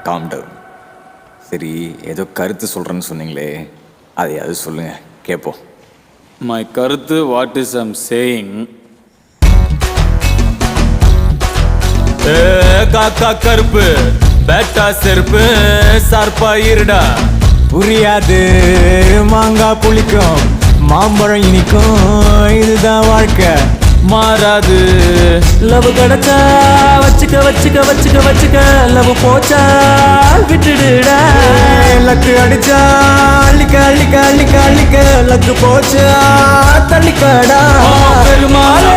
Calm down. சரி, ஏதோ கருத்து சொல்கிறேன்னு சொன்னீங்களே, அதையாவது சொல்லுங்கள், கேட்போம். மை கருத்து வாட் இஸ் ஐம் சேயிங், காக்கா கருப்பு பேட்டா செருப்பு சார்பா இருடா. புரியாது மாங்காய் புளிக்கும் மாம்பழம் இனிக்கும், இதுதான் வாழ்க்கை மாறாது. லவ் கிடைச்சா வச்சுக்க வச்சுக்க வச்சுக்க வச்சுக்க, லவ் போச்சா விட்டுடுடா. லக்கு அடிச்சா அள்ளிக்க அள்ளிக்க அள்ளிக்க அள்ளிக்க, லக்கு போச்சா தள்ளிக்கடா. பெருமாளே